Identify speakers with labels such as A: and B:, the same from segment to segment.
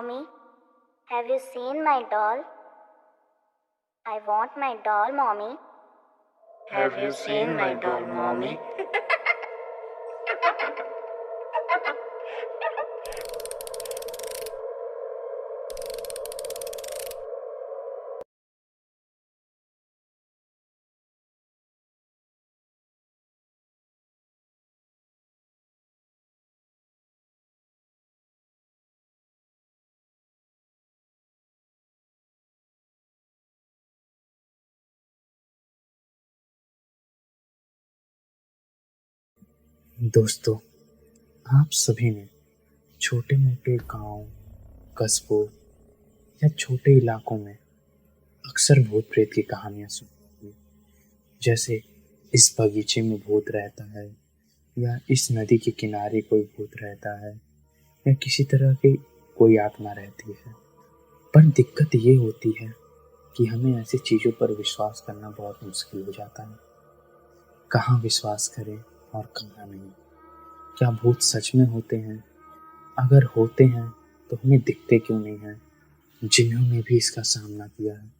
A: Mommy, have you seen my doll? I want my doll, Mommy.
B: Have you seen my doll, Mommy?
C: दोस्तों, आप सभी ने छोटे मोटे गांव, कस्बों या छोटे इलाकों में अक्सर भूत प्रेत की कहानियां सुनी होंगी। जैसे इस बगीचे में भूत रहता है, या इस नदी के किनारे कोई भूत रहता है, या किसी तरह की कोई आत्मा रहती है। पर दिक्कत ये होती है कि हमें ऐसी चीज़ों पर विश्वास करना बहुत मुश्किल हो जाता है। कहाँ विश्वास करें और कहाँ नहीं। क्या भूत सच में होते हैं? अगर होते हैं तो हमें दिखते क्यों नहीं हैं? जिन्होंने भी इसका सामना किया है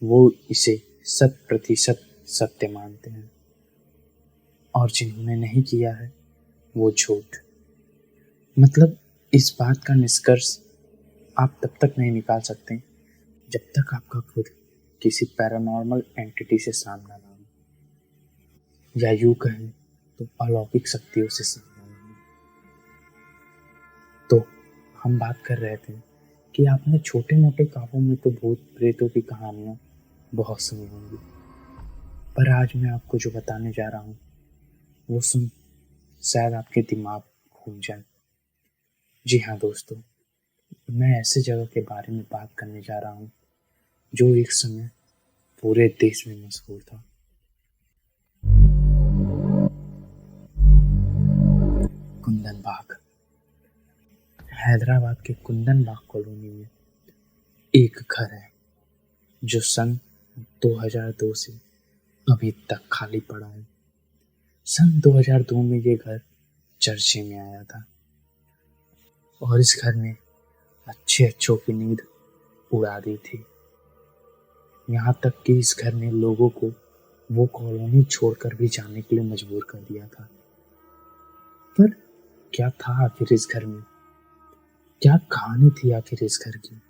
C: वो इसे 100% सत्य मानते हैं, और जिन्होंने नहीं किया है वो झूठ। मतलब इस बात का निष्कर्ष आप तब तक नहीं निकाल सकते जब तक आपका खुद किसी पैरानॉर्मल एंटिटी से सामना ना हो, या यूं कहें तो अलौकिक शक्तियों से सामना ना हो। तो हम बात कर रहे थे कि आपने छोटे मोटे कामों में तो भूत प्रेतों की कहानियां बहुत सुनी होंगी, पर आज मैं आपको जो बताने जा रहा हूँ वो सुन शायद आपके दिमाग घूम जाए। जी हाँ दोस्तों, मैं ऐसे जगह के बारे में बात करने जा रहा हूँ जो एक समय पूरे देश में मशहूर था। कुंदन बाग। हैदराबाद के कुंदन बाग कॉलोनी में एक घर है जो सन 2002 से अभी तक खाली पड़ा है। सन 2002 में ये घर चर्चे में आया था, और इस घर ने अच्छों की नींद उड़ा दी थी। यहाँ तक कि इस घर ने लोगों को वो कॉलोनी छोड़कर भी जाने के लिए मजबूर कर दिया था। पर क्या था आखिर इस घर में? क्या कहानी थी आखिर इस घर की?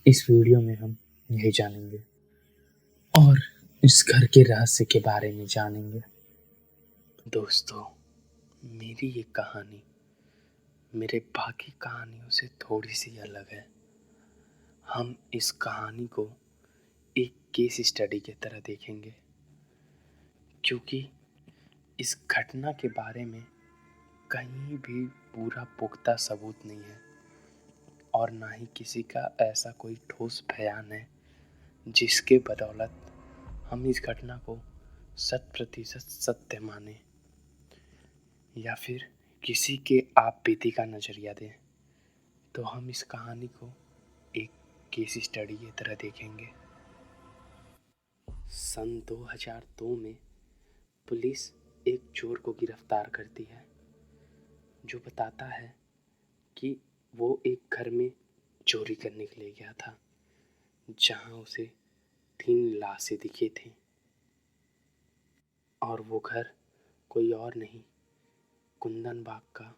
C: इस वीडियो में हम यही जानेंगे और इस घर के रहस्य के बारे में जानेंगे। दोस्तों, मेरी ये कहानी मेरे बाकी कहानियों से थोड़ी सी अलग है। हम इस कहानी को एक केस स्टडी की तरह देखेंगे, क्योंकि इस घटना के बारे में कहीं भी पूरा पुख्ता सबूत नहीं है, और ना ही किसी का ऐसा कोई ठोस बयान है जिसके बदौलत हम इस घटना को 100% सत्य माने, या फिर किसी के आप बीती का नजरिया दें। तो हम इस कहानी को एक केस स्टडी की तरह देखेंगे। सन 2002 में पुलिस एक चोर को गिरफ्तार करती है, जो बताता है कि वो एक घर में चोरी करने के लिए गया था, जहां उसे 3 लाशें दिखी थी, और वो घर कोई और नहीं, कुंदन बाग का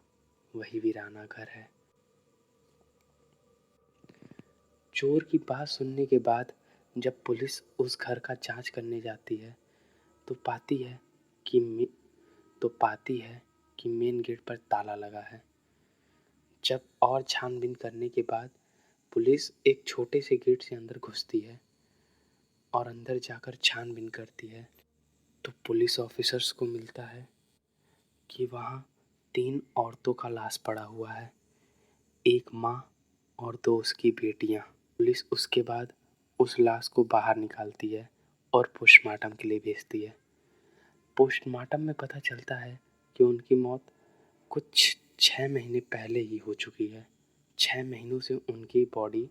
C: वही वीराना घर है। चोर की बात सुनने के बाद जब पुलिस उस घर का जांच करने जाती है तो पाती है कि मेन गेट पर ताला लगा है। जब और छानबीन करने के बाद पुलिस एक छोटे से गेट से अंदर घुसती है और अंदर जाकर छानबीन करती है, तो पुलिस ऑफिसर्स को मिलता है कि वहाँ 3 औरतों का लाश पड़ा हुआ है, एक माँ और 2 उसकी बेटियाँ। पुलिस उसके बाद उस लाश को बाहर निकालती है और पोस्टमार्टम के लिए भेजती है। पोस्टमार्टम में पता चलता है कि उनकी मौत कुछ 6 महीने पहले ही हो चुकी है। 6 महीनों से उनकी बॉडी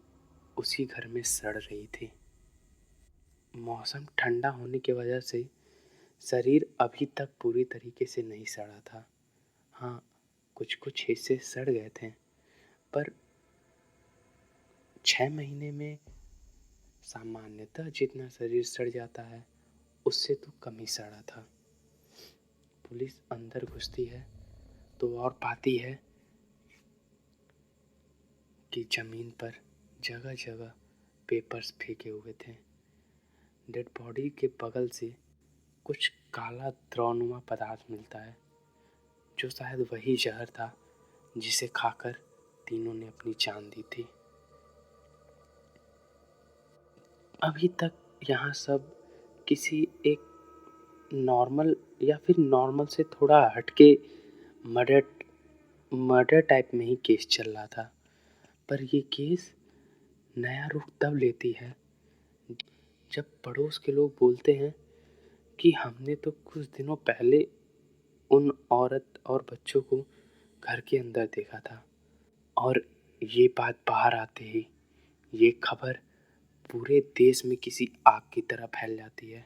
C: उसी घर में सड़ रही थी। मौसम ठंडा होने की वजह से शरीर अभी तक पूरी तरीके से नहीं सड़ा था। हाँ, कुछ कुछ हिस्से सड़ गए थे, पर 6 महीने में सामान्यतः जितना शरीर सड़ जाता है उससे तो कम ही सड़ा था। पुलिस अंदर घुसती है तो और पाती है कि जमीन पर जगह जगह पेपर्स फेंके हुए थे। डेड बॉडी के बगल से कुछ काला द्रवनुमा पदार्थ मिलता है, जो शायद वही जहर था जिसे खाकर तीनों ने अपनी जान दी थी। अभी तक यहाँ सब किसी एक नॉर्मल या फिर नॉर्मल से थोड़ा हटके मर्डर मर्डर टाइप में ही केस चल रहा था, पर ये केस नया रूप तब लेती है जब पड़ोस के लोग बोलते हैं कि हमने तो कुछ दिनों पहले उन औरत और बच्चों को घर के अंदर देखा था। और ये बात बाहर आते ही ये खबर पूरे देश में किसी आग की तरह फैल जाती है,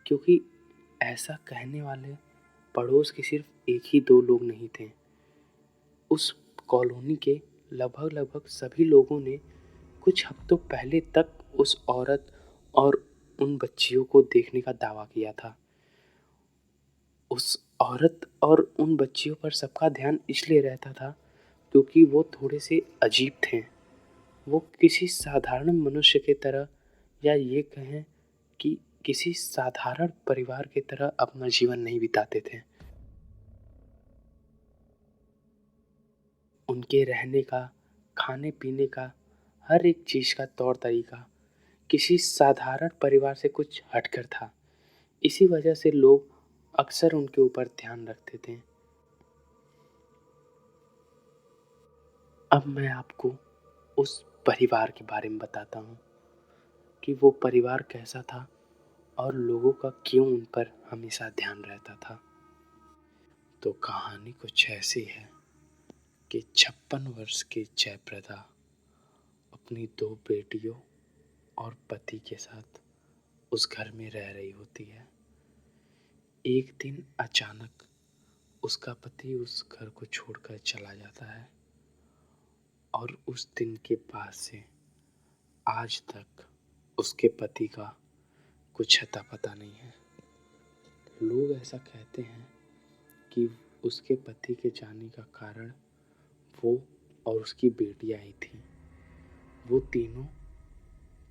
C: क्योंकि ऐसा कहने वाले पड़ोस के सिर्फ एक ही दो लोग नहीं थे। उस कॉलोनी के लगभग सभी लोगों ने कुछ हफ्तों पहले तक उस औरत और उन बच्चियों को देखने का दावा किया था। उस औरत और उन बच्चियों पर सबका ध्यान इसलिए रहता था क्योंकि वो थोड़े से अजीब थे। वो किसी साधारण मनुष्य की तरह, या ये कहें कि किसी साधारण परिवार की तरह अपना जीवन नहीं बिताते थे। उनके रहने का, खाने पीने का, हर एक चीज का तौर तरीका किसी साधारण परिवार से कुछ हटकर था। इसी वजह से लोग अक्सर उनके ऊपर ध्यान रखते थे। अब मैं आपको उस परिवार के बारे में बताता हूँ कि वो परिवार कैसा था और लोगों का क्यों उन पर हमेशा ध्यान रहता था। तो कहानी कुछ ऐसी है कि 56 वर्ष की जयप्रदा अपनी 2 बेटियों और पति के साथ उस घर में रह रही होती है। एक दिन अचानक उसका पति उस घर को छोड़कर चला जाता है और उस दिन के बाद से आज तक उसके पति का कुछ अता पता नहीं है। लोग ऐसा कहते हैं कि उसके पति के जाने का कारण वो और उसकी बेटियां ही थी। वो तीनों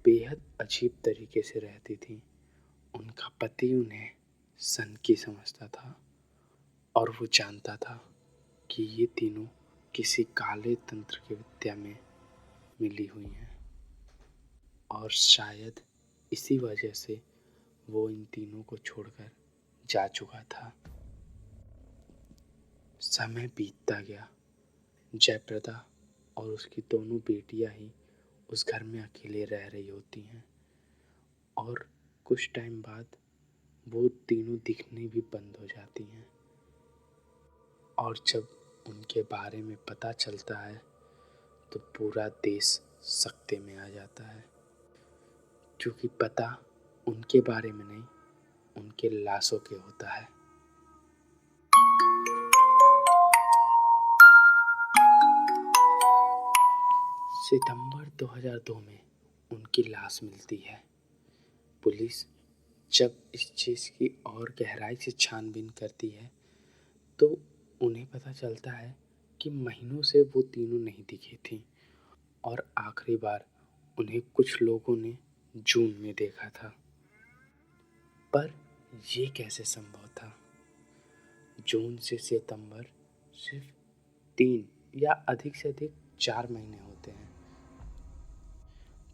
C: बेहद अजीब तरीके से रहती थी। उनका पति उन्हें सनकी समझता था और वो जानता था कि ये तीनों किसी काले तंत्र की विद्या में मिली हुई हैं, और शायद इसी वजह से वो इन तीनों को छोड़कर जा चुका था। समय बीतता गया। जयप्रदा और उसकी दोनों बेटियां ही उस घर में अकेले रह रही होती हैं, और कुछ टाइम बाद वो तीनों दिखने भी बंद हो जाती हैं। और जब उनके बारे में पता चलता है तो पूरा देश सकते में आ जाता है, क्योंकि पता उनके बारे में नहीं, उनके लाशों के होता है। सितंबर 2002 में उनकी लाश मिलती है। पुलिस जब इस चीज़ की और गहराई से छानबीन करती है तो उन्हें पता चलता है कि महीनों से वो तीनों नहीं दिखी थी, और आखिरी बार उन्हें कुछ लोगों ने जून में देखा था। पर ये कैसे संभव था? जून से सितंबर सिर्फ 3 या अधिक से अधिक 4 महीने होते हैं,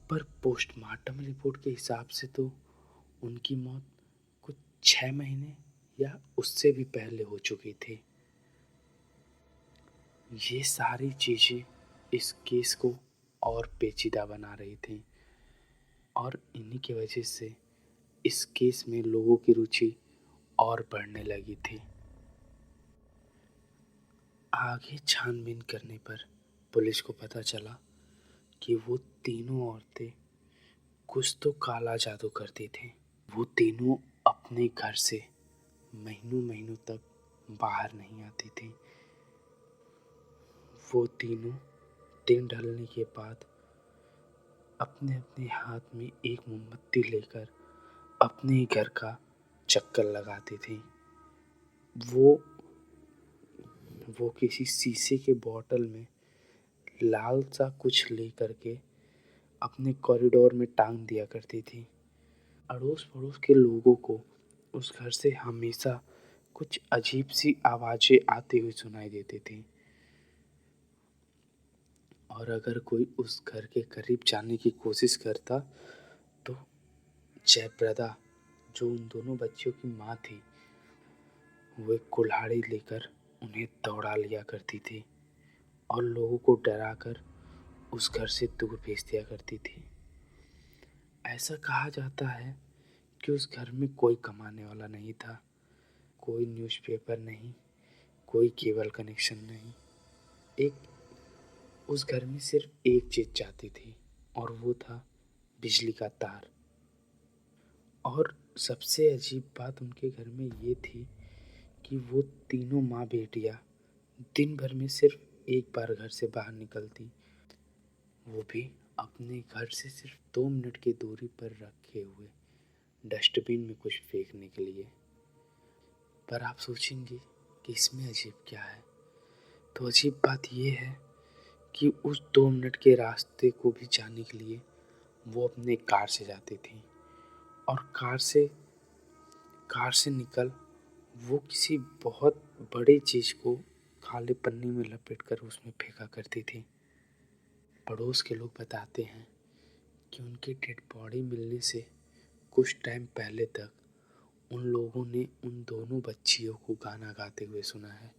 C: पर पोस्टमार्टम रिपोर्ट के हिसाब से तो उनकी मौत कुछ 6 महीने या उससे भी पहले हो चुकी थी। ये सारी चीज़ें इस केस को और पेचीदा बना रही थी, और इन्हीं की वजह से इस केस में लोगों की रुचि और बढ़ने लगी थी। आगे छानबीन करने पर पुलिस को पता चला कि वो तीनों औरतें कुछ तो काला जादू करती थी। वो तीनों अपने घर से महीनों महीनों तक बाहर नहीं आती थी। वो तीनों दिन ढलने के बाद अपने अपने हाथ में एक मोमबत्ती लेकर अपने ही घर का चक्कर लगाती थी। वो किसी शीशे के बॉटल में लाल सा कुछ ले करके अपने कॉरिडोर में टांग दिया करती थी। अड़ोस पड़ोस के लोगों को उस घर से हमेशा कुछ अजीब सी आवाजें आती हुई सुनाई देती थी, और अगर कोई उस घर के करीब जाने की कोशिश करता तो जयप्रदा, जो उन दोनों बच्चियों की माँ थी, वो एक कुल्हाड़ी लेकर उन्हें दौड़ा लिया करती थी और लोगों को डराकर उस घर से दूर भेज दिया करती थी। ऐसा कहा जाता है कि उस घर में कोई कमाने वाला नहीं था, कोई न्यूज़पेपर नहीं, कोई केबल कनेक्शन नहीं। उस घर में सिर्फ एक चीज जाती थी और वो था बिजली का तार। और सबसे अजीब बात उनके घर में ये थी कि वो तीनों माँ बेटियाँ दिन भर में सिर्फ एक बार घर से बाहर निकलती, वो भी अपने घर से सिर्फ 2 मिनट की दूरी पर रखे हुए डस्टबिन में कुछ फेंकने के लिए। पर आप सोचेंगे कि इसमें अजीब क्या है? तो अजीब बात ये है कि उस 2 मिनट के रास्ते को भी जाने के लिए वो अपने कार से जाती थी, और कार से निकल वो किसी बहुत बड़ी चीज को काले पन्नी में लपेटकर उसमें फेंका करती थी। पड़ोस के लोग बताते हैं कि उनकी डेड बॉडी मिलने से कुछ टाइम पहले तक उन लोगों ने उन दोनों बच्चियों को गाना गाते हुए सुना है।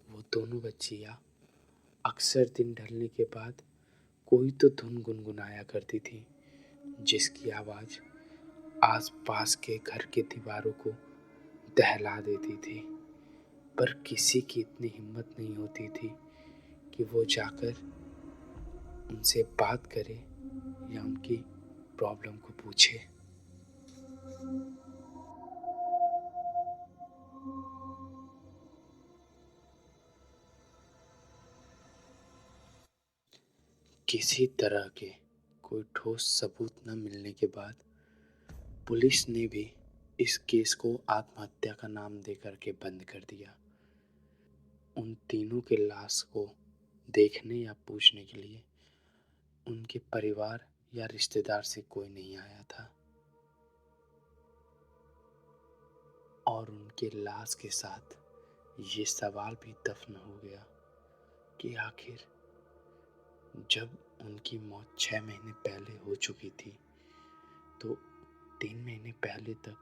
C: वो दोनों बच्चियाँ अक्सर दिन ढलने के बाद कोई तो धुन गुनगुनाया करती थी, जिसकी आवाज़ आसपास के घर के दीवारों को दहला देती थी। पर किसी की इतनी हिम्मत नहीं होती थी कि वो जाकर उनसे बात करे या उनकी प्रॉब्लम को पूछे। किसी तरह के कोई ठोस सबूत न मिलने के बाद पुलिस ने भी इस केस को आत्महत्या का नाम दे करके बंद कर दिया। उन तीनों के लाश को देखने या पूछने के लिए उनके परिवार या रिश्तेदार से कोई नहीं आया था, और उनके लाश के साथ ये सवाल भी दफन हो गया कि आखिर जब उनकी मौत 6 महीने पहले हो चुकी थी तो 3 महीने पहले तक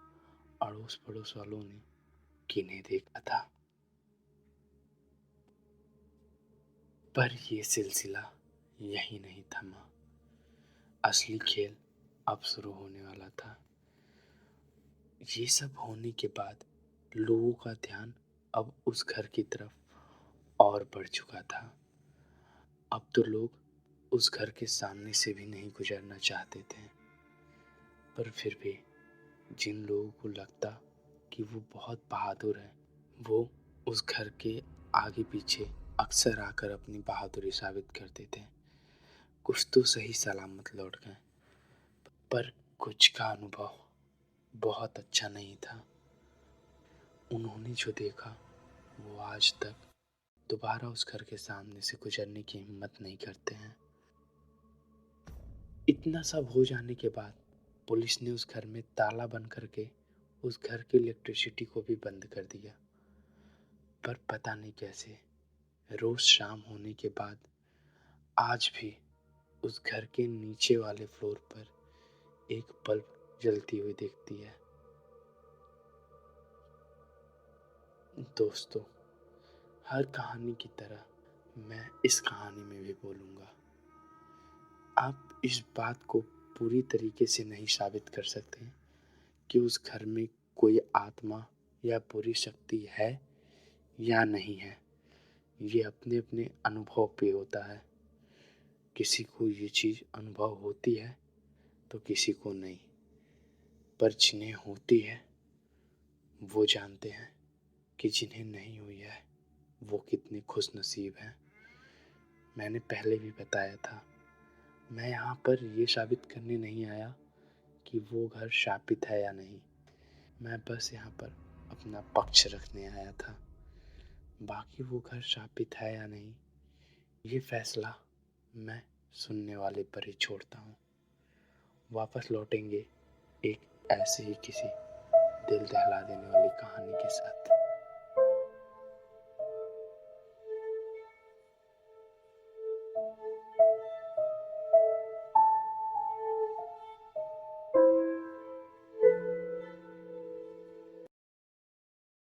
C: अड़ोस पड़ोस वालों ने किन्हें देखा था। पर ये सिलसिला यही नहीं थमा। असली खेल अब शुरू होने वाला था। ये सब होने के बाद लोगों का ध्यान अब उस घर की तरफ और बढ़ चुका था। अब तो लोग उस घर के सामने से भी नहीं गुजरना चाहते थे। पर फिर भी जिन लोगों को लगता कि वो बहुत बहादुर है, वो उस घर के आगे पीछे अक्सर आकर अपनी बहादुरी साबित करते थे। कुछ तो सही सलामत लौट गए, पर कुछ का अनुभव बहुत अच्छा नहीं था। उन्होंने जो देखा वो आज तक दोबारा उस घर के सामने से गुजरने की हिम्मत नहीं करते हैं। इतना सब हो जाने के बाद पुलिस ने उस घर में ताला बंद करके उस घर की इलेक्ट्रिसिटी को भी बंद कर दिया। पर पता नहीं कैसे रोज शाम होने के बाद आज भी उस घर के नीचे वाले फ्लोर पर एक बल्ब जलती हुई दिखती है। दोस्तों, हर कहानी की तरह मैं इस कहानी में भी बोलूँगा, आप इस बात को पूरी तरीके से नहीं साबित कर सकते कि उस घर में कोई आत्मा या बुरी शक्ति है या नहीं है। ये अपने अपने अनुभव पे होता है। किसी को ये चीज़ अनुभव होती है तो किसी को नहीं। पर जिन्हें होती है वो जानते हैं कि जिन्हें नहीं हुई है वो कितने खुश नसीब हैं। मैंने पहले भी बताया था, मैं यहाँ पर ये साबित करने नहीं आया कि वो घर शापित है या नहीं। मैं बस यहाँ पर अपना पक्ष रखने आया था। बाकी वो घर शापित है या नहीं, ये फैसला मैं सुनने वाले पर ही छोड़ता हूँ। वापस लौटेंगे एक ऐसे ही किसी दिल दहला देने वाली कहानी के साथ।